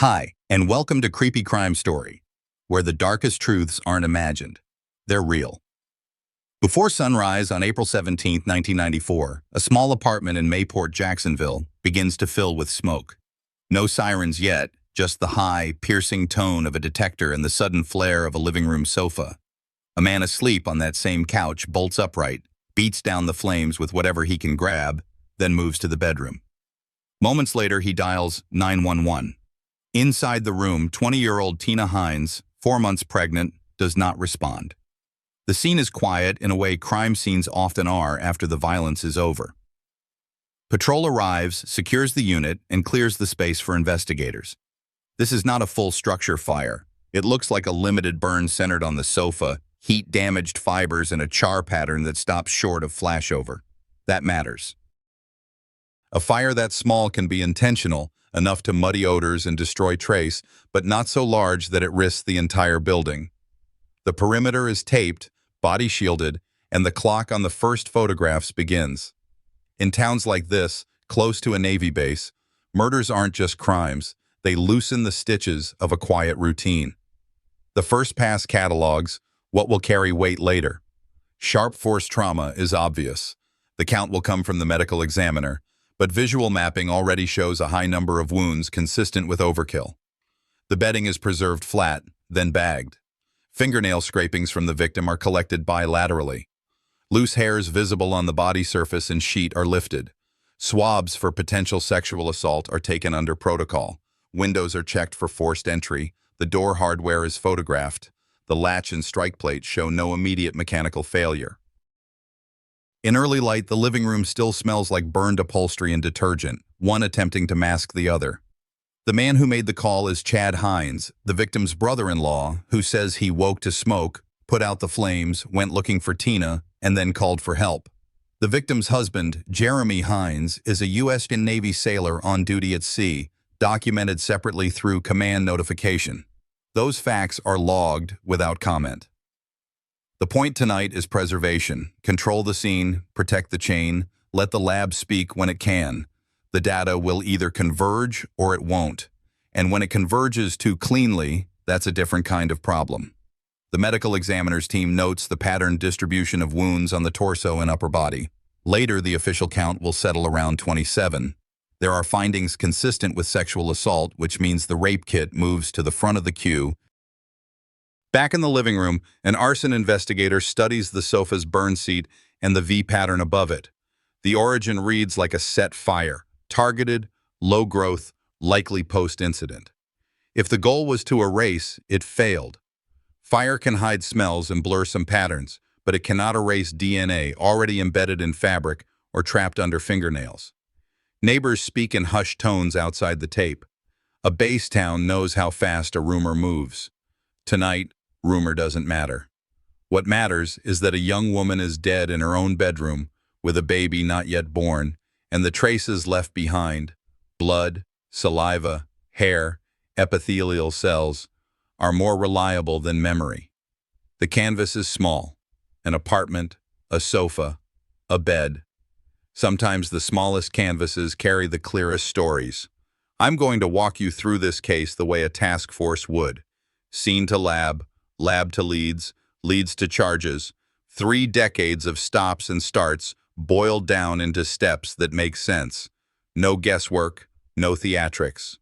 Hi, and welcome to Creepy Crime Story, where the darkest truths aren't imagined. They're real. Before sunrise on April 17, 1994, a small apartment in Mayport, Jacksonville, begins to fill with smoke. No sirens yet, just the high, piercing tone of a detector and the sudden flare of a living room sofa. A man asleep on that same couch bolts upright, beats down the flames with whatever he can grab, then moves to the bedroom. Moments later, he dials 911. Inside the room, 20-year-old Tina Hines, 4 months pregnant, does not respond. The scene is quiet in a way crime scenes often are after the violence is over. Patrol arrives, secures the unit, and clears the space for investigators. This is not a full structure fire. It looks like a limited burn centered on the sofa, heat-damaged fibers, and a char pattern that stops short of flashover. That matters. A fire that small can be intentional, enough to muddy odors and destroy trace, but not so large that it risks the entire building. The perimeter is taped, body shielded, and the clock on the first photographs begins. In towns like this, close to a Navy base, murders aren't just crimes, they loosen the stitches of a quiet routine. The first pass catalogs what will carry weight later. Sharp force trauma is obvious. The count will come from the medical examiner, but visual mapping already shows a high number of wounds consistent with overkill. The bedding is preserved flat, then bagged. Fingernail scrapings from the victim are collected bilaterally. Loose hairs visible on the body surface and sheet are lifted. Swabs for potential sexual assault are taken under protocol. Windows are checked for forced entry. The door hardware is photographed. The latch and strike plate show no immediate mechanical failure. In early light, the living room still smells like burned upholstery and detergent, one attempting to mask the other. The man who made the call is Chad Hines, the victim's brother-in-law, who says he woke to smoke, put out the flames, went looking for Tina, and then called for help. The victim's husband, Jeremy Hines, is a U.S. Navy sailor on duty at sea, documented separately through command notification. Those facts are logged without comment. The point tonight is preservation. Control the scene, protect the chain, let the lab speak when it can. The data will either converge or it won't. And when it converges too cleanly, that's a different kind of problem. The medical examiner's team notes the patterned distribution of wounds on the torso and upper body. Later, the official count will settle around 27. There are findings consistent with sexual assault, which means the rape kit moves to the front of the queue. Back in the living room, an arson investigator studies the sofa's burn seat and the V pattern above it. The origin reads like a set fire, targeted, low growth, likely post-incident. If the goal was to erase, it failed. Fire can hide smells and blur some patterns, but it cannot erase DNA already embedded in fabric or trapped under fingernails. Neighbors speak in hushed tones outside the tape. A base town knows how fast a rumor moves. Tonight, rumor doesn't matter. What matters is that a young woman is dead in her own bedroom with a baby not yet born, and the traces left behind, blood, saliva, hair, epithelial cells, are more reliable than memory. The canvas is small, an apartment, a sofa, a bed. Sometimes the smallest canvases carry the clearest stories. I'm going to walk you through this case the way a task force would. Scene to lab, lab to leads, leads to charges. 3 decades of stops and starts boiled down into steps that make sense. No guesswork, no theatrics.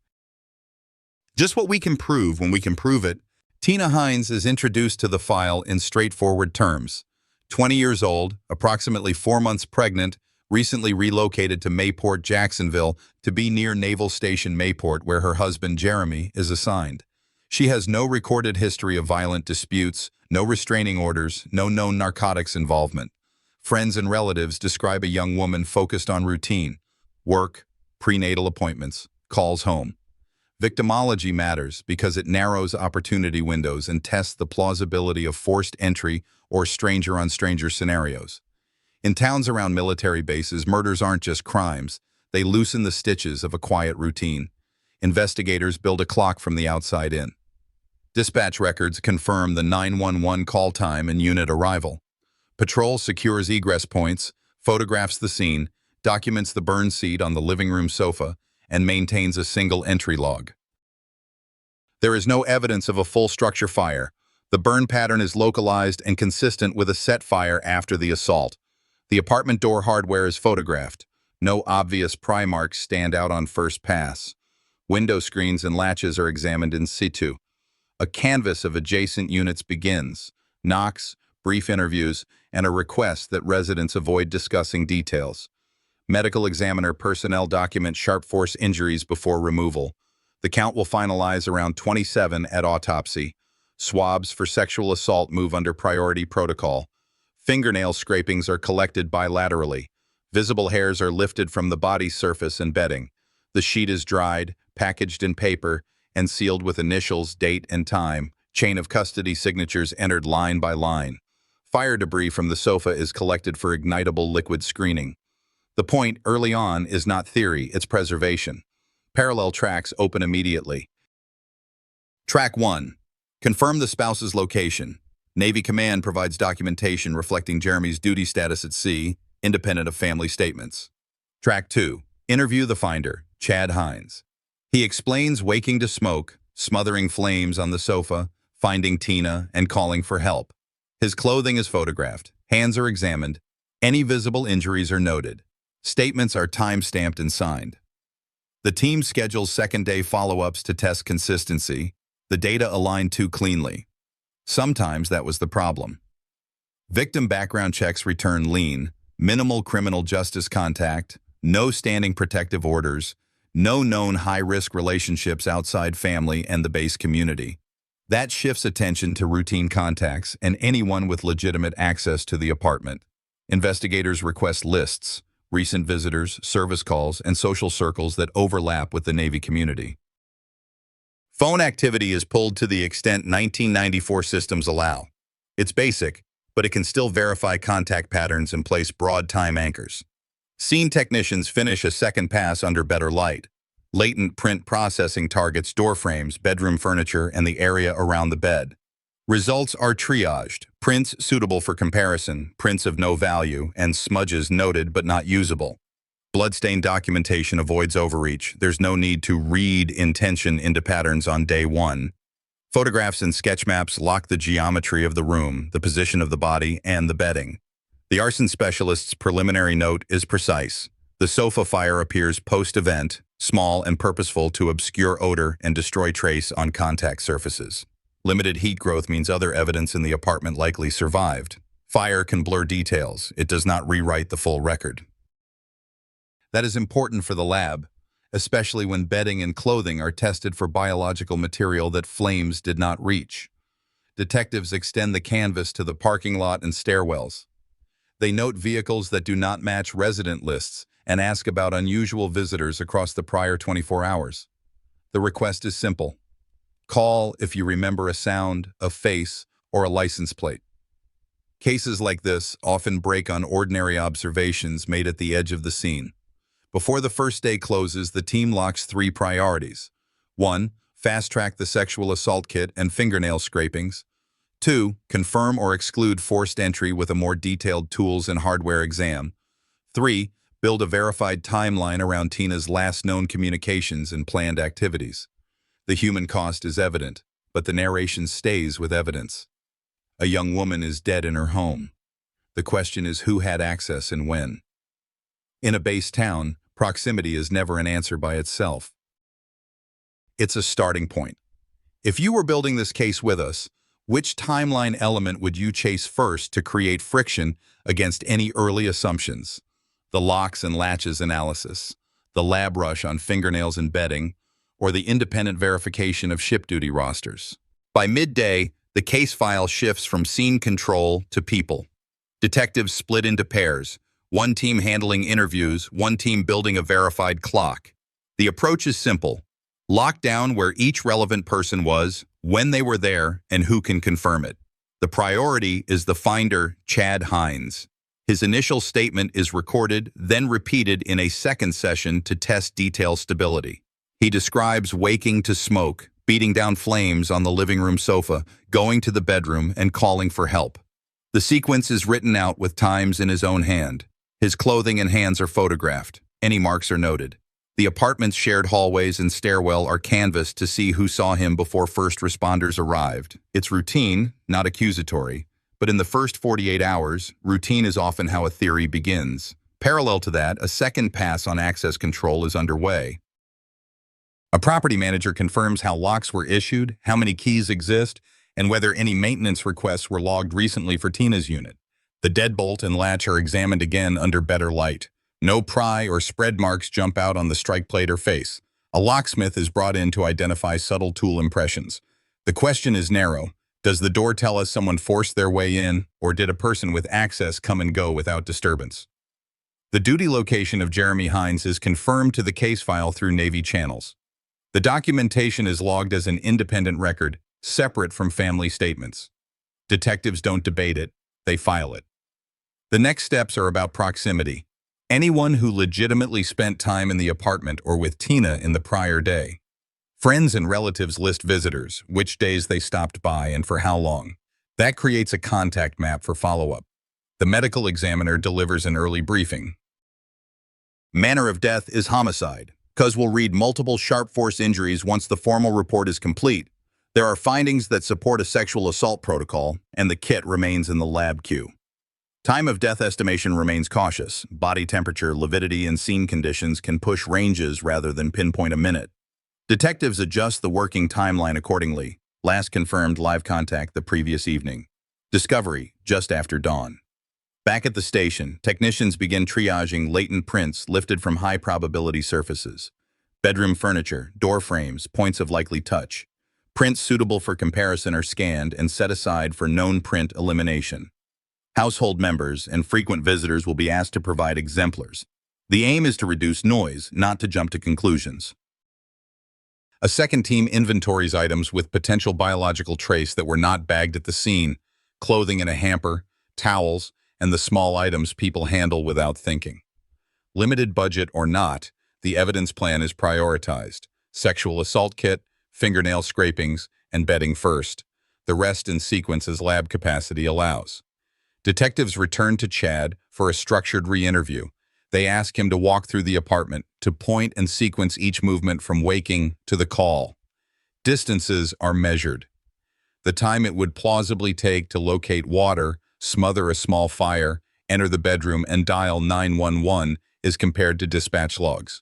Just what we can prove when we can prove it. Tina Hines is introduced to the file in straightforward terms. 20 years old, approximately 4 months pregnant, recently relocated to Mayport, Jacksonville to be near Naval Station Mayport, where her husband Jeremy is assigned. She has no recorded history of violent disputes, no restraining orders, no known narcotics involvement. Friends and relatives describe a young woman focused on routine, work, prenatal appointments, calls home. Victimology matters because it narrows opportunity windows and tests the plausibility of forced entry or stranger-on-stranger scenarios. In towns around military bases, murders aren't just crimes. They loosen the stitches of a quiet routine. Investigators build a clock from the outside in. Dispatch records confirm the 911 call time and unit arrival. Patrol secures egress points, photographs the scene, documents the burn seat on the living room sofa, and maintains a single entry log. There is no evidence of a full structure fire. The burn pattern is localized and consistent with a set fire after the assault. The apartment door hardware is photographed. No obvious pry marks stand out on first pass. Window screens and latches are examined in situ. A canvass of adjacent units begins. Knocks, brief interviews, and a request that residents avoid discussing details. Medical examiner personnel document sharp force injuries before removal. The count will finalize around 27 at autopsy. Swabs for sexual assault move under priority protocol. Fingernail scrapings are collected bilaterally. Visible hairs are lifted from the body surface and bedding. The sheet is dried, packaged in paper, and sealed with initials, date, and time. Chain of custody signatures entered line by line. Fire debris from the sofa is collected for ignitable liquid screening. The point early on is not theory, it's preservation. Parallel tracks open immediately. Track 1. Confirm the spouse's location. Navy Command provides documentation reflecting Jeremy's duty status at sea, independent of family statements. Track 2. Interview the finder, Chad Hines. He explains waking to smoke, smothering flames on the sofa, finding Tina, and calling for help. His clothing is photographed, hands are examined, any visible injuries are noted. Statements are time-stamped and signed. The team schedules second-day follow-ups to test consistency. The data align too cleanly. Sometimes that was the problem. Victim background checks return lean, minimal criminal justice contact, no standing protective orders, no known high-risk relationships outside family and the base community. That shifts attention to routine contacts and anyone with legitimate access to the apartment. Investigators request lists, recent visitors, service calls, and social circles that overlap with the Navy community. Phone activity is pulled to the extent 1994 systems allow. It's basic, but it can still verify contact patterns and place broad time anchors. Scene technicians finish a second pass under better light. Latent print processing targets door frames, bedroom furniture, and the area around the bed. Results are triaged, prints suitable for comparison, prints of no value, and smudges noted but not usable. Bloodstain documentation avoids overreach. There's no need to read intention into patterns on day one. Photographs and sketch maps lock the geometry of the room, the position of the body, and the bedding. The arson specialist's preliminary note is precise. The sofa fire appears post-event, small and purposeful to obscure odor and destroy trace on contact surfaces. Limited heat growth means other evidence in the apartment likely survived. Fire can blur details. It does not rewrite the full record. That is important for the lab, especially when bedding and clothing are tested for biological material that flames did not reach. Detectives extend the canvas to the parking lot and stairwells. They note vehicles that do not match resident lists and ask about unusual visitors across the prior 24 hours. The request is simple. Call if you remember a sound, a face, or a license plate. Cases like this often break on ordinary observations made at the edge of the scene. Before the first day closes, the team locks 3 priorities. 1. Fast-track the sexual assault kit and fingernail scrapings. 2. Confirm or exclude forced entry with a more detailed tools and hardware exam. 3. Build a verified timeline around Tina's last known communications and planned activities. The human cost is evident, but the narration stays with evidence. A young woman is dead in her home. The question is who had access and when. In a base town, proximity is never an answer by itself. It's a starting point. If you were building this case with us, which timeline element would you chase first to create friction against any early assumptions? The locks and latches analysis, the lab rush on fingernails and bedding, or the independent verification of ship duty rosters. By midday, the case file shifts from scene control to people. Detectives split into pairs, one team handling interviews, one team building a verified clock. The approach is simple. Lock down where each relevant person was, when they were there, and who can confirm it. The priority is the finder, Chad Hines. His initial statement is recorded, then repeated in a second session to test detail stability. He describes waking to smoke, beating down flames on the living room sofa, going to the bedroom, and calling for help. The sequence is written out with times in his own hand. His clothing and hands are photographed. Any marks are noted. The apartment's shared hallways and stairwell are canvassed to see who saw him before first responders arrived. It's routine, not accusatory, but in the first 48 hours, routine is often how a theory begins. Parallel to that, a second pass on access control is underway. A property manager confirms how locks were issued, how many keys exist, and whether any maintenance requests were logged recently for Tina's unit. The deadbolt and latch are examined again under better light. No pry or spread marks jump out on the strike plate or face. A locksmith is brought in to identify subtle tool impressions. The question is narrow. Does the door tell us someone forced their way in, or did a person with access come and go without disturbance? The duty location of Jeremy Hines is confirmed to the case file through Navy channels. The documentation is logged as an independent record, separate from family statements. Detectives don't debate it, they file it. The next steps are about proximity. Anyone who legitimately spent time in the apartment or with Tina in the prior day. Friends and relatives list visitors, which days they stopped by and for how long. That creates a contact map for follow-up. The medical examiner delivers an early briefing. Manner of death is homicide. CODIS will read multiple sharp force injuries once the formal report is complete. There are findings that support a sexual assault protocol, and the kit remains in the lab queue. Time of death estimation remains cautious. Body temperature, lividity, and scene conditions can push ranges rather than pinpoint a minute. Detectives adjust the working timeline accordingly. Last confirmed live contact the previous evening. Discovery just after dawn. Back at the station, technicians begin triaging latent prints lifted from high-probability surfaces. Bedroom furniture, door frames, points of likely touch. Prints suitable for comparison are scanned and set aside for known print elimination. Household members and frequent visitors will be asked to provide exemplars. The aim is to reduce noise, not to jump to conclusions. A second team inventories items with potential biological trace that were not bagged at the scene, clothing in a hamper, towels, and the small items people handle without thinking. Limited budget or not, the evidence plan is prioritized. Sexual assault kit, fingernail scrapings, and bedding first. The rest in sequence as lab capacity allows. Detectives return to Chad for a structured re-interview. They ask him to walk through the apartment, to point and sequence each movement from waking to the call. Distances are measured. The time it would plausibly take to locate water, smother a small fire, enter the bedroom, and dial 911 is compared to dispatch logs.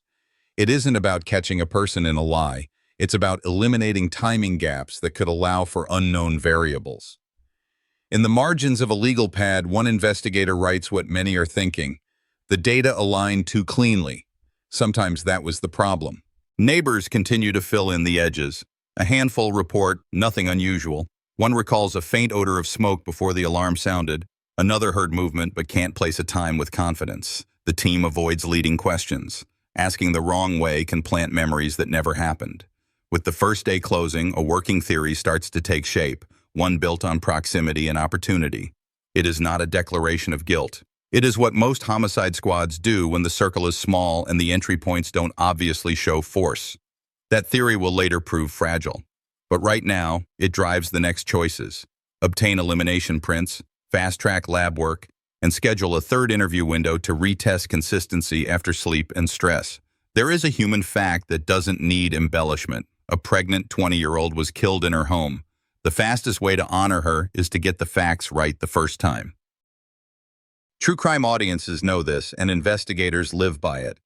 It isn't about catching a person in a lie. It's about eliminating timing gaps that could allow for unknown variables. In the margins of a legal pad, one investigator writes what many are thinking. The data aligned too cleanly. Sometimes that was the problem. Neighbors continue to fill in the edges. A handful report nothing unusual. One recalls a faint odor of smoke before the alarm sounded. Another heard movement but can't place a time with confidence. The team avoids leading questions. Asking the wrong way can plant memories that never happened. With the first day closing, a working theory starts to take shape, one built on proximity and opportunity. It is not a declaration of guilt. It is what most homicide squads do when the circle is small and the entry points don't obviously show force. That theory will later prove fragile. But right now, it drives the next choices. Obtain elimination prints, fast-track lab work, and schedule a third interview window to retest consistency after sleep and stress. There is a human fact that doesn't need embellishment. A pregnant 20-year-old was killed in her home. The fastest way to honor her is to get the facts right the first time. True crime audiences know this, and investigators live by it.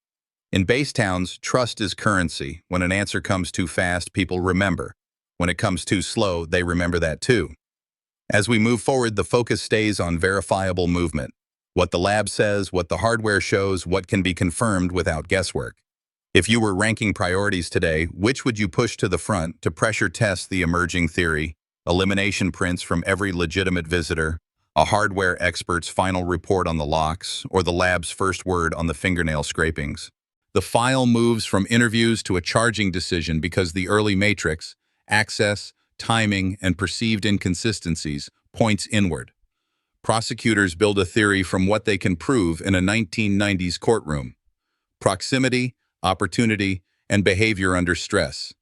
In base towns, trust is currency. When an answer comes too fast, people remember. When it comes too slow, they remember that too. As we move forward, the focus stays on verifiable movement. What the lab says, what the hardware shows, what can be confirmed without guesswork. If you were ranking priorities today, which would you push to the front to pressure test the emerging theory? Elimination prints from every legitimate visitor, a hardware expert's final report on the locks, or the lab's first word on the fingernail scrapings? The file moves from interviews to a charging decision because the early matrix, access, timing, and perceived inconsistencies points inward. Prosecutors build a theory from what they can prove in a 1990s courtroom. Proximity, opportunity, and behavior under stress.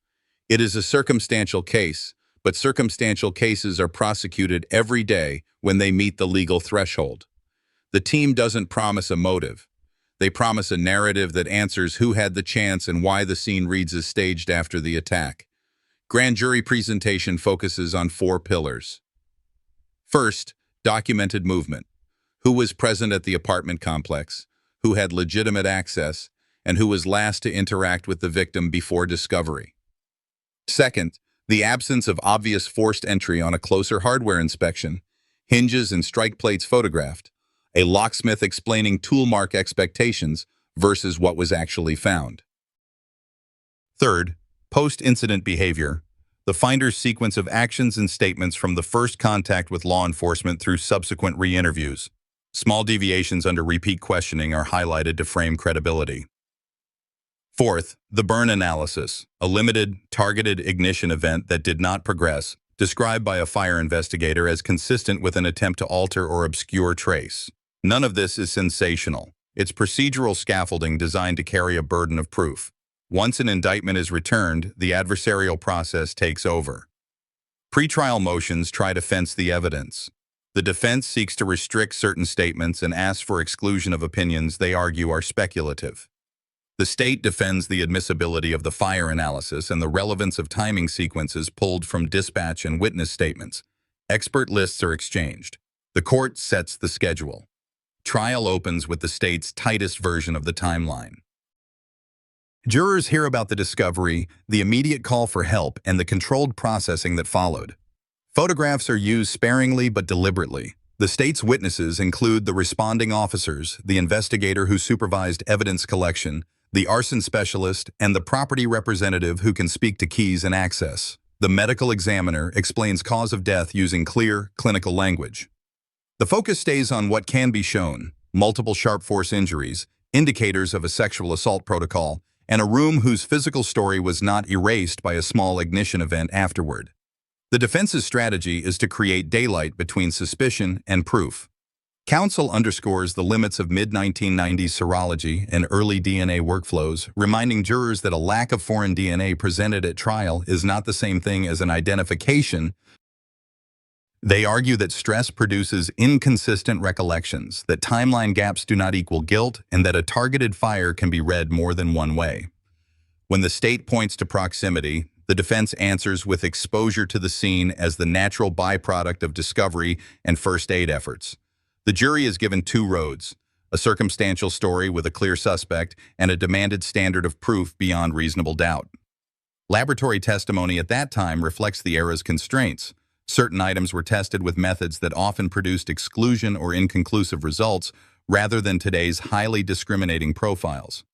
It is a circumstantial case, but circumstantial cases are prosecuted every day when they meet the legal threshold. The team doesn't promise a motive. They promise a narrative that answers who had the chance and why the scene reads as staged after the attack. Grand jury presentation focuses on 4 pillars. First, documented movement. Who was present at the apartment complex, who had legitimate access, and who was last to interact with the victim before discovery. Second, the absence of obvious forced entry on a closer hardware inspection, hinges and strike plates photographed, a locksmith explaining tool mark expectations versus what was actually found. Third, post-incident behavior, the finder's sequence of actions and statements from the first contact with law enforcement through subsequent re-interviews. Small deviations under repeat questioning are highlighted to frame credibility. Fourth, the burn analysis, a limited, targeted ignition event that did not progress, described by a fire investigator as consistent with an attempt to alter or obscure trace. None of this is sensational. It's procedural scaffolding designed to carry a burden of proof. Once an indictment is returned, the adversarial process takes over. Pretrial motions try to fence the evidence. The defense seeks to restrict certain statements and asks for exclusion of opinions they argue are speculative. The state defends the admissibility of the fire analysis and the relevance of timing sequences pulled from dispatch and witness statements. Expert lists are exchanged. The court sets the schedule. Trial opens with the state's tightest version of the timeline. Jurors hear about the discovery, the immediate call for help, and the controlled processing that followed. Photographs are used sparingly but deliberately. The state's witnesses include the responding officers, the investigator who supervised evidence collection, the arson specialist, and the property representative who can speak to keys and access. The medical examiner explains cause of death using clear, clinical language. The focus stays on what can be shown: multiple sharp force injuries, indicators of a sexual assault protocol, and a room whose physical story was not erased by a small ignition event afterward. The defense's strategy is to create daylight between suspicion and proof. Counsel underscores the limits of mid-1990s serology and early DNA workflows, reminding jurors that a lack of foreign DNA presented at trial is not the same thing as an identification. They argue that stress produces inconsistent recollections, that timeline gaps do not equal guilt, and that a targeted fire can be read more than one way. When the state points to proximity, the defense answers with exposure to the scene as the natural byproduct of discovery and first aid efforts. The jury is given 2 roads: a circumstantial story with a clear suspect and a demanded standard of proof beyond reasonable doubt. Laboratory testimony at that time reflects the era's constraints. Certain items were tested with methods that often produced exclusion or inconclusive results rather than today's highly discriminating profiles.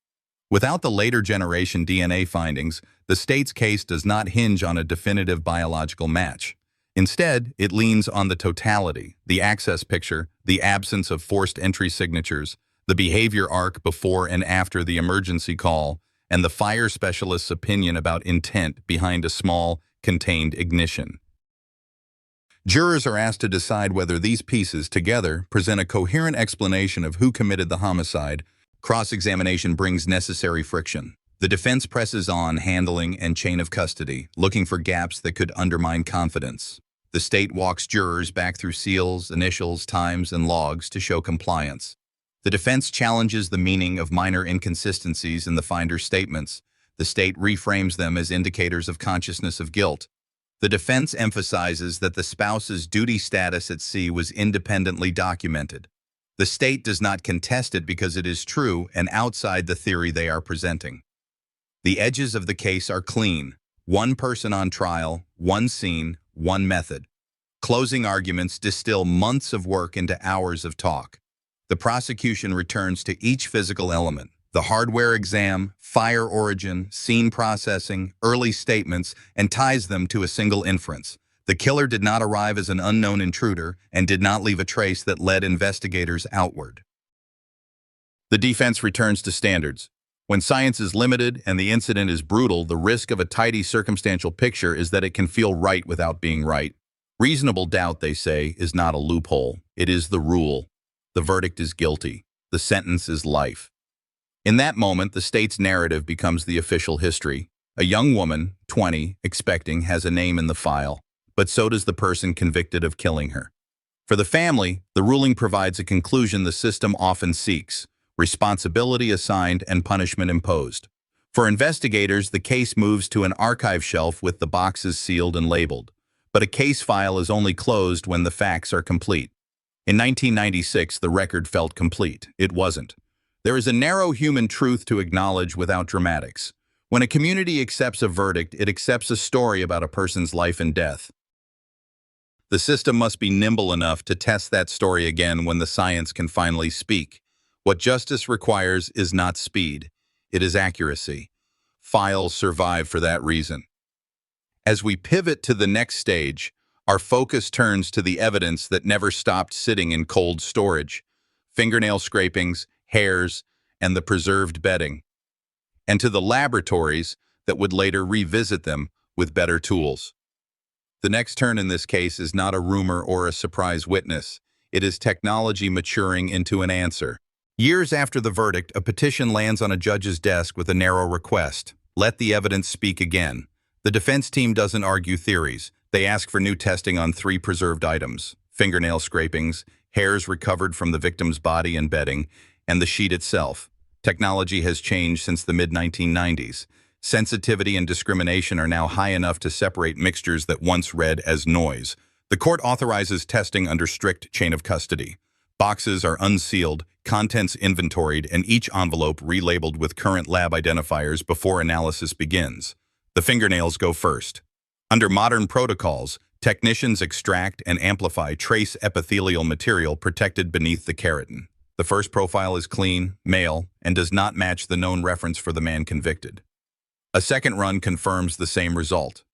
Without the later generation DNA findings, the state's case does not hinge on a definitive biological match. Instead, it leans on the totality, the access picture, the absence of forced entry signatures, the behavior arc before and after the emergency call, and the fire specialist's opinion about intent behind a small, contained ignition. Jurors are asked to decide whether these pieces together present a coherent explanation of who committed the homicide. Cross-examination brings necessary friction. The defense presses on handling and chain of custody, looking for gaps that could undermine confidence. The state walks jurors back through seals, initials, times, and logs to show compliance. The defense challenges the meaning of minor inconsistencies in the finder's statements. The state reframes them as indicators of consciousness of guilt. The defense emphasizes that the spouse's duty status at sea was independently documented. The state does not contest it because it is true and outside the theory they are presenting. The edges of the case are clean. One person on trial, one scene, one method. Closing arguments distill months of work into hours of talk. The prosecution returns to each physical element: the hardware exam, fire origin, scene processing, early statements, and ties them to a single inference. The killer did not arrive as an unknown intruder and did not leave a trace that led investigators outward. The defense returns to standards. When science is limited and the incident is brutal, the risk of a tidy circumstantial picture is that it can feel right without being right. Reasonable doubt, they say, is not a loophole. It is the rule. The verdict is guilty. The sentence is life. In that moment, the state's narrative becomes the official history. A young woman, 20, expecting, has a name in the file, but so does the person convicted of killing her. For the family, the ruling provides a conclusion the system often seeks. responsibility assigned, and punishment imposed. For investigators, the case moves to an archive shelf with the boxes sealed and labeled. But a case file is only closed when the facts are complete. In 1996, the record felt complete. It wasn't. There is a narrow human truth to acknowledge without dramatics. When a community accepts a verdict, it accepts a story about a person's life and death. The system must be nimble enough to test that story again when the science can finally speak. What justice requires is not speed. It is accuracy. Files survive for that reason. As we pivot to the next stage, our focus turns to the evidence that never stopped sitting in cold storage: fingernail scrapings, hairs, and the preserved bedding, and to the laboratories that would later revisit them with better tools. The next turn in this case is not a rumor or a surprise witness. It is technology maturing into an answer. Years after the verdict, a petition lands on a judge's desk with a narrow request: let the evidence speak again. The defense team doesn't argue theories. They ask for new testing on 3 preserved items: fingernail scrapings, hairs recovered from the victim's body and bedding, and the sheet itself. Technology has changed since the mid-1990s. Sensitivity and discrimination are now high enough to separate mixtures that once read as noise. The court authorizes testing under strict chain of custody. Boxes are unsealed, contents inventoried, and each envelope relabeled with current lab identifiers before analysis begins. The fingernails go first. Under modern protocols, technicians extract and amplify trace epithelial material protected beneath the keratin. The first profile is clean, male, and does not match the known reference for the man convicted. A second run confirms the same result.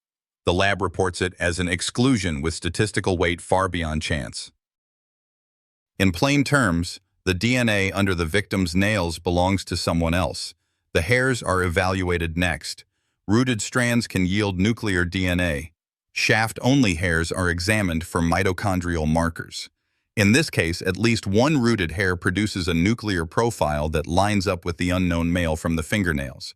The lab reports it as an exclusion with statistical weight far beyond chance. In plain terms, the DNA under the victim's nails belongs to someone else. The hairs are evaluated next. Rooted strands can yield nuclear DNA. Shaft-only hairs are examined for mitochondrial markers. In this case, at least one rooted hair produces a nuclear profile that lines up with the unknown male from the fingernails.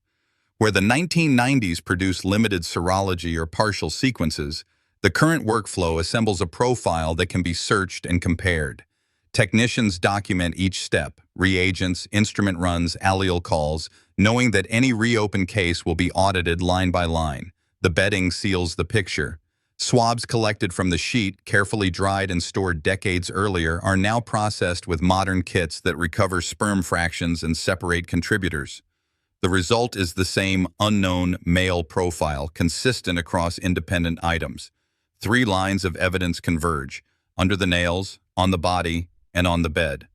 Where the 1990s produced limited serology or partial sequences, the current workflow assembles a profile that can be searched and compared. Technicians document each step: reagents, instrument runs, allele calls, knowing that any reopened case will be audited line by line. The bedding seals the picture. Swabs collected from the sheet, carefully dried and stored decades earlier, are now processed with modern kits that recover sperm fractions and separate contributors. The result is the same unknown male profile, consistent across independent items. 3 lines of evidence converge: under the nails, on the body, and on the bed.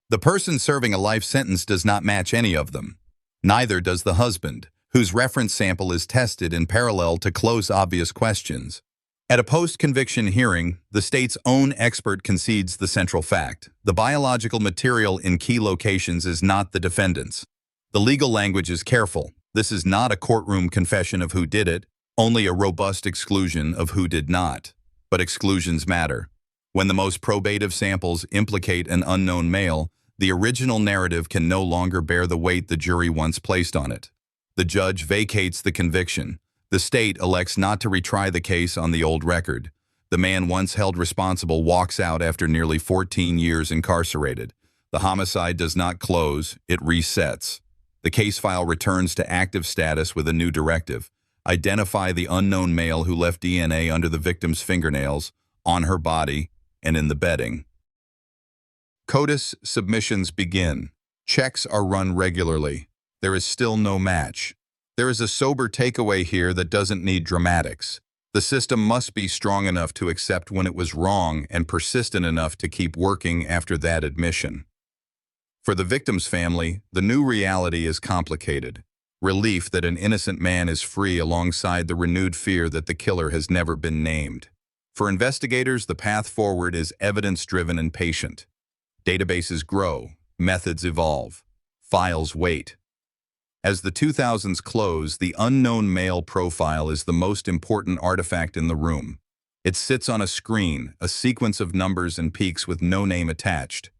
The person serving a life sentence does not match any of them. Neither does the husband, whose reference sample is tested in parallel to close obvious questions. At a post-conviction hearing, the state's own expert concedes the central fact: the biological material in key locations is not the defendant's. The legal language is careful. This is not a courtroom confession of who did it, only a robust exclusion of who did not. But exclusions matter. When the most probative samples implicate an unknown male, the original narrative can no longer bear the weight the jury once placed on it. The judge vacates the conviction. The state elects not to retry the case on the old record. The man once held responsible walks out after nearly 14 years incarcerated. The homicide does not close, it resets. The case file returns to active status with a new directive: identify the unknown male who left DNA under the victim's fingernails, on her body, and in the bedding. CODIS submissions begin. Checks are run regularly. There is still no match. There is a sober takeaway here that doesn't need dramatics. The system must be strong enough to accept when it was wrong and persistent enough to keep working after that admission. For the victim's family, the new reality is complicated. Relief that an innocent man is free alongside the renewed fear that the killer has never been named. For investigators, the path forward is evidence-driven and patient. Databases grow, methods evolve, files wait. As the 2000s close, the unknown male profile is the most important artifact in the room. It sits on a screen, a sequence of numbers and peaks with no name attached.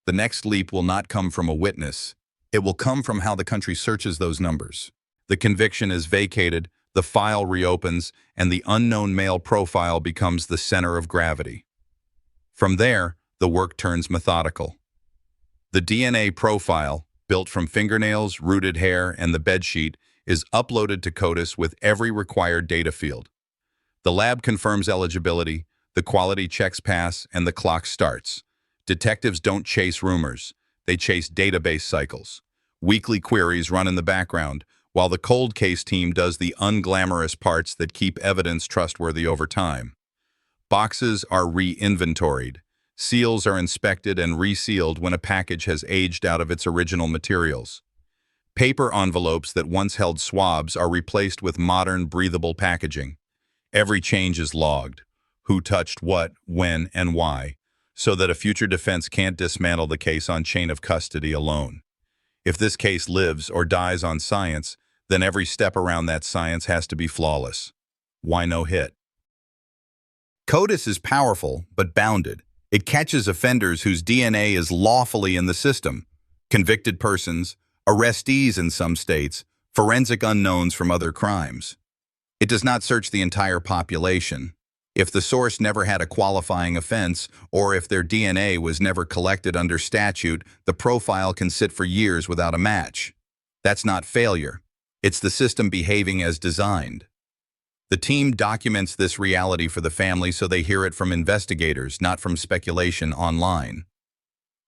The next leap will not come from a witness. It will come from how the country searches those numbers. The conviction is vacated, the file reopens, and the unknown male profile becomes the center of gravity. From there, the work turns methodical. The DNA profile, built from fingernails, rooted hair, and the bedsheet, is uploaded to CODIS with every required data field. The lab confirms eligibility, the quality checks pass, and the clock starts. Detectives don't chase rumors. They chase database cycles. Weekly queries run in the background, while the cold case team does the unglamorous parts that keep evidence trustworthy over time. Boxes are re-inventoried. Seals are inspected and resealed when a package has aged out of its original materials. Paper envelopes that once held swabs are replaced with modern, breathable packaging. Every change is logged. Who touched what, when, and why, so that a future defense can't dismantle the case on chain of custody alone. If this case lives or dies on science, then every step around that science has to be flawless. Why no hit? CODIS is powerful, but bounded. It catches offenders whose DNA is lawfully in the system. Convicted persons, arrestees in some states, forensic unknowns from other crimes. It does not search the entire population. If the source never had a qualifying offense, or if their DNA was never collected under statute, the profile can sit for years without a match. That's not failure. It's the system behaving as designed. The team documents this reality for the family so they hear it from investigators, not from speculation online.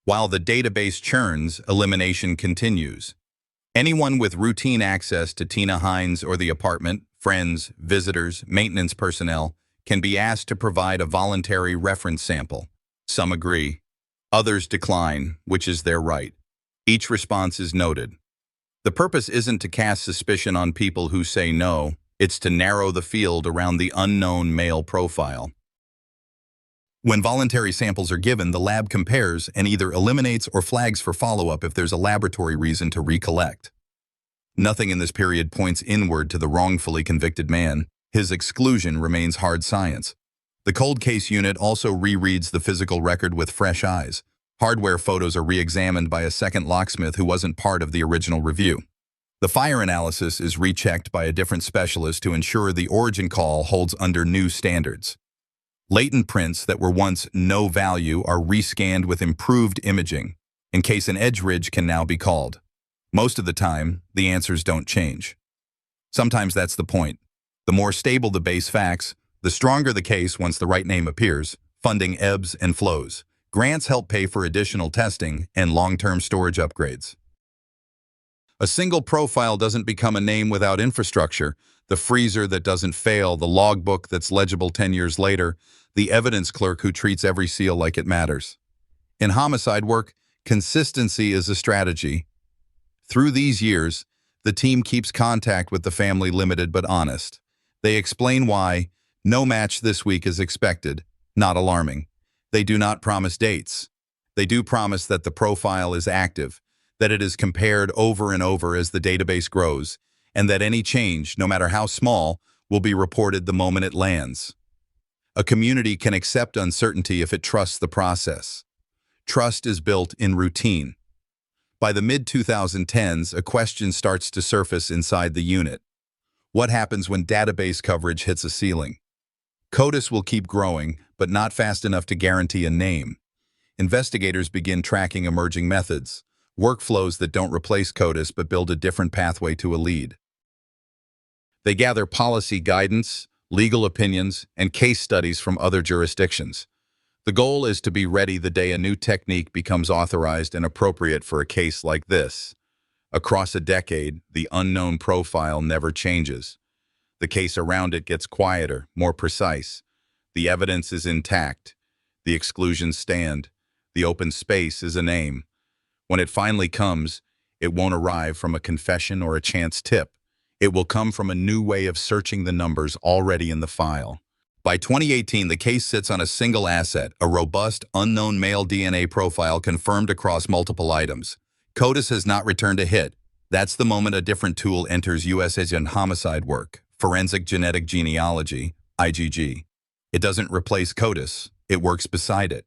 While the database churns, elimination continues. Anyone with routine access to Tina Hines or the apartment, friends, visitors, maintenance personnel, can be asked to provide a voluntary reference sample. Some agree. Others decline, which is their right. Each response is noted. The purpose isn't to cast suspicion on people who say no. It's to narrow the field around the unknown male profile. When voluntary samples are given, the lab compares and either eliminates or flags for follow-up if there's a laboratory reason to recollect. Nothing in this period points inward to the wrongfully convicted man. His exclusion remains hard science. The cold case unit also rereads the physical record with fresh eyes. Hardware photos are re-examined by a second locksmith who wasn't part of the original review. The fire analysis is rechecked by a different specialist to ensure the origin call holds under new standards. Latent prints that were once no value are rescanned with improved imaging, in case an edge ridge can now be called. Most of the time, the answers don't change. Sometimes that's the point. The more stable the base facts, the stronger the case once the right name appears. Funding ebbs and flows. Grants help pay for additional testing and long-term storage upgrades. A single profile doesn't become a name without infrastructure. The freezer that doesn't fail, the logbook that's legible 10 years later, the evidence clerk who treats every seal like it matters. In homicide work, consistency is a strategy. Through these years, the team keeps contact with the family, limited but honest. They explain why no match this week is expected, not alarming. They do not promise dates. They do promise that the profile is active, that it is compared over and over as the database grows, and that any change, no matter how small, will be reported the moment it lands. A community can accept uncertainty if it trusts the process. Trust is built in routine. By the mid-2010s, a question starts to surface inside the unit. What happens when database coverage hits a ceiling? CODIS will keep growing, but not fast enough to guarantee a name. Investigators begin tracking emerging methods, workflows that don't replace CODIS but build a different pathway to a lead. They gather policy guidance, legal opinions, and case studies from other jurisdictions. The goal is to be ready the day a new technique becomes authorized and appropriate for a case like this. Across a decade, the unknown profile never changes. The case around it gets quieter, more precise. The evidence is intact. The exclusions stand. The open space is a name. When it finally comes, it won't arrive from a confession or a chance tip. It will come from a new way of searching the numbers already in the file. By 2018, the case sits on a single asset, a robust, unknown male DNA profile confirmed across multiple items. CODIS has not returned a hit. That's the moment a different tool enters U.S. agent homicide work, forensic genetic genealogy, IgG. It doesn't replace CODIS, it works beside it.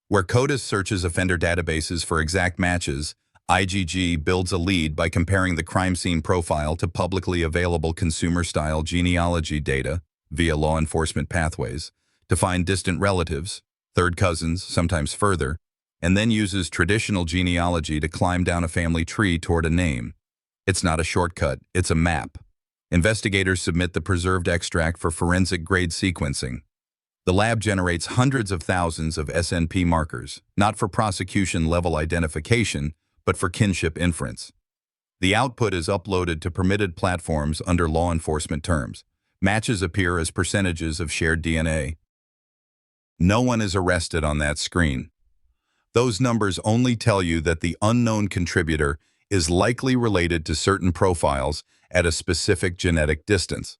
Where CODIS searches offender databases for exact matches, IgG builds a lead by comparing the crime scene profile to publicly available consumer-style genealogy data via law enforcement pathways to find distant relatives, third cousins, sometimes further, and then uses traditional genealogy to climb down a family tree toward a name. It's not a shortcut, it's a map. Investigators submit the preserved extract for forensic-grade sequencing. The lab generates hundreds of thousands of SNP markers, not for prosecution-level identification, but for kinship inference. The output is uploaded to permitted platforms under law enforcement terms. Matches appear as percentages of shared DNA. No one is arrested on that screen. Those numbers only tell you that the unknown contributor is likely related to certain profiles at a specific genetic distance.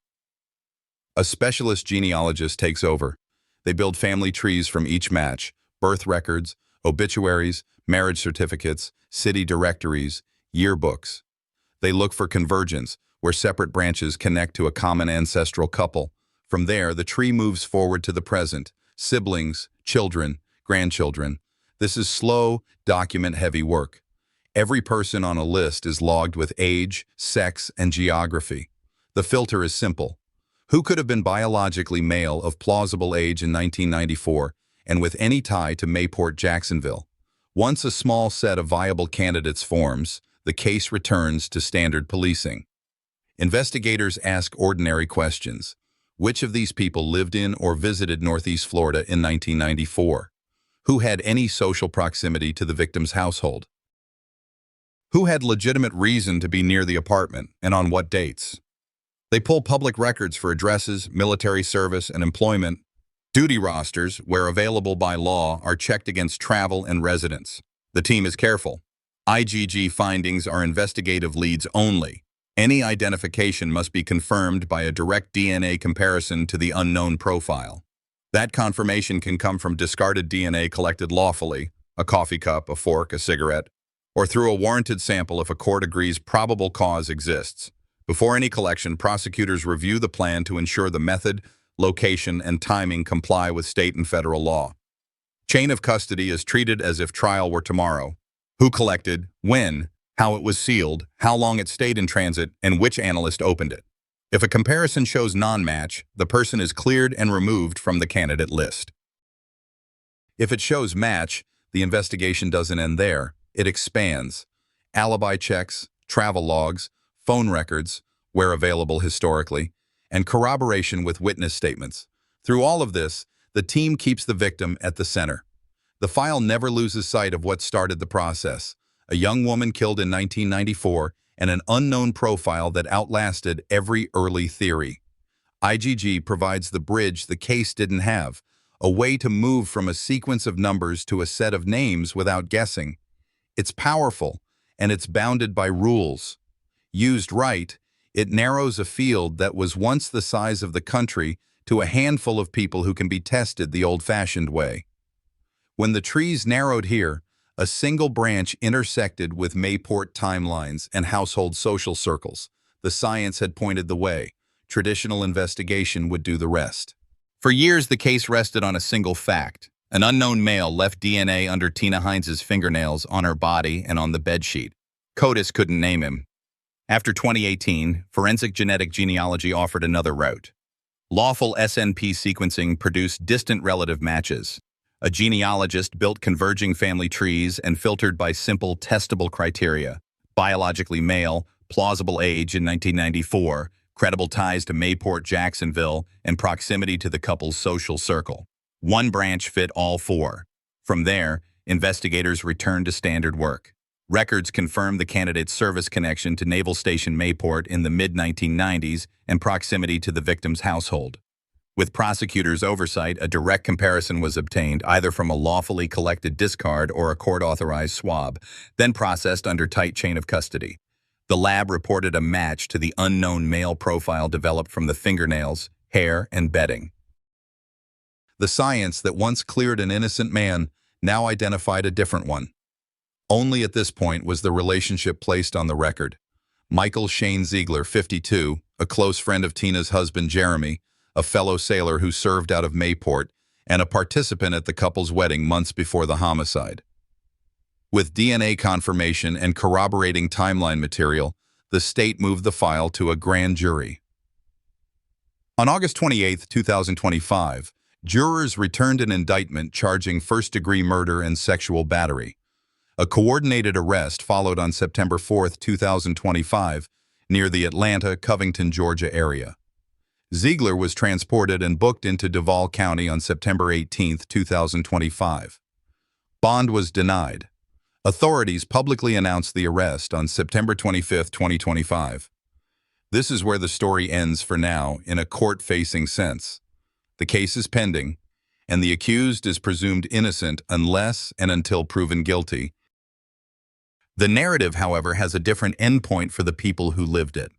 A specialist genealogist takes over. They build family trees from each match, birth records, obituaries, marriage certificates, city directories, yearbooks. They look for convergence, where separate branches connect to a common ancestral couple. From there, the tree moves forward to the present, siblings, children, grandchildren. This is slow, document-heavy work. Every person on a list is logged with age, sex, and geography. The filter is simple. Who could have been biologically male of plausible age in 1994 and with any tie to Mayport, Jacksonville? Once a small set of viable candidates forms, the case returns to standard policing. Investigators ask ordinary questions. Which of these people lived in or visited Northeast Florida in 1994? Who had any social proximity to the victim's household? Who had legitimate reason to be near the apartment, and on what dates? They pull public records for addresses, military service, and employment. Duty rosters, where available by law, are checked against travel and residence. The team is careful. IGG findings are investigative leads only. Any identification must be confirmed by a direct DNA comparison to the unknown profile. That confirmation can come from discarded DNA collected lawfully, a coffee cup, a fork, a cigarette, or through a warranted sample if a court agrees probable cause exists. Before any collection, prosecutors review the plan to ensure the method, location, and timing comply with state and federal law. Chain of custody is treated as if trial were tomorrow. Who collected, when, how it was sealed, how long it stayed in transit, and which analyst opened it. If a comparison shows non-match, the person is cleared and removed from the candidate list. If it shows match, the investigation doesn't end there. It expands. Alibi checks, travel logs, phone records, where available historically, and corroboration with witness statements. Through all of this, the team keeps the victim at the center. The file never loses sight of what started the process: a young woman killed in 1994 and an unknown profile that outlasted every early theory. IGG provides the bridge the case didn't have, a way to move from a sequence of numbers to a set of names without guessing. It's powerful, and it's bounded by rules. Used right, it narrows a field that was once the size of the country to a handful of people who can be tested the old-fashioned way. When the trees narrowed here, a single branch intersected with Mayport timelines and household social circles. The science had pointed the way. Traditional investigation would do the rest. For years, the case rested on a single fact. An unknown male left DNA under Tina Hines' fingernails on her body and on the bedsheet. CODIS couldn't name him. After 2018, forensic genetic genealogy offered another route. Lawful SNP sequencing produced distant relative matches. A genealogist built converging family trees and filtered by simple, testable criteria: biologically male, plausible age in 1994, credible ties to Mayport, Jacksonville, and proximity to the couple's social circle. One branch fit all four. From there, investigators returned to standard work. Records confirmed the candidate's service connection to Naval Station Mayport in the mid-1990s and proximity to the victim's household. With prosecutors' oversight, a direct comparison was obtained either from a lawfully collected discard or a court-authorized swab, then processed under tight chain of custody. The lab reported a match to the unknown male profile developed from the fingernails, hair, and bedding. The science that once cleared an innocent man now identified a different one. Only at this point was the relationship placed on the record. Michael Shane Ziegler, 52, a close friend of Tina's husband Jeremy, a fellow sailor who served out of Mayport, and a participant at the couple's wedding months before the homicide. With DNA confirmation and corroborating timeline material, the state moved the file to a grand jury. On August 28, 2025, Jurors returned an indictment charging first-degree murder and sexual battery. A coordinated arrest followed on September 4, 2025, near the Atlanta, Covington, Georgia area. Ziegler was transported and booked into Duval County on September 18, 2025. Bond was denied. Authorities publicly announced the arrest on September 25, 2025. This is where the story ends for now, in a court-facing sense. The case is pending, and the accused is presumed innocent unless and until proven guilty. The narrative, however, has a different endpoint for the people who lived it.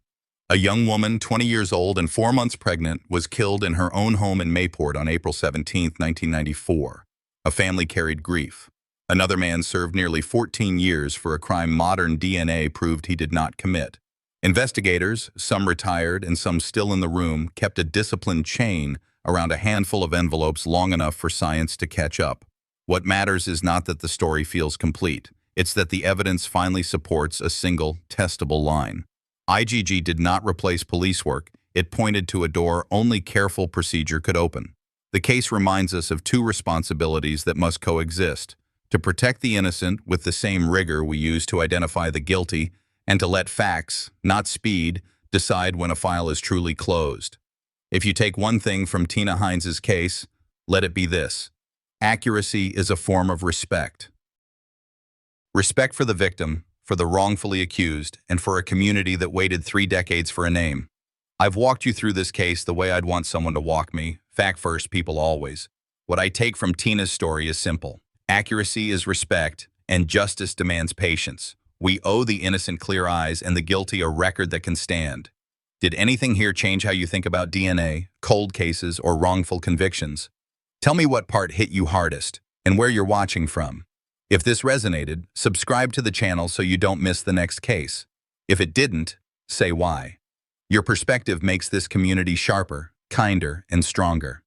A young woman, 20 years old and 4 months pregnant, was killed in her own home in Mayport on April 17, 1994. A family carried grief. Another man served nearly 14 years for a crime modern DNA proved he did not commit. Investigators, some retired and some still in the room, kept a disciplined chain around a handful of envelopes long enough for science to catch up. What matters is not that the story feels complete. It's that the evidence finally supports a single, testable line. IGG did not replace police work. It pointed to a door only careful procedure could open. The case reminds us of two responsibilities that must coexist: to protect the innocent with the same rigor we use to identify the guilty, and to let facts, not speed, decide when a file is truly closed. If you take one thing from Tina Hines's case, let it be this: accuracy is a form of respect. Respect for the victim, for the wrongfully accused, and for a community that waited 3 decades for a name. I've walked you through this case the way I'd want someone to walk me, fact first, people always. What I take from Tina's story is simple. Accuracy is respect, and justice demands patience. We owe the innocent clear eyes and the guilty a record that can stand. Did anything here change how you think about DNA, cold cases, or wrongful convictions? Tell me what part hit you hardest, and where you're watching from. If this resonated, subscribe to the channel so you don't miss the next case. If it didn't, say why. Your perspective makes this community sharper, kinder, and stronger.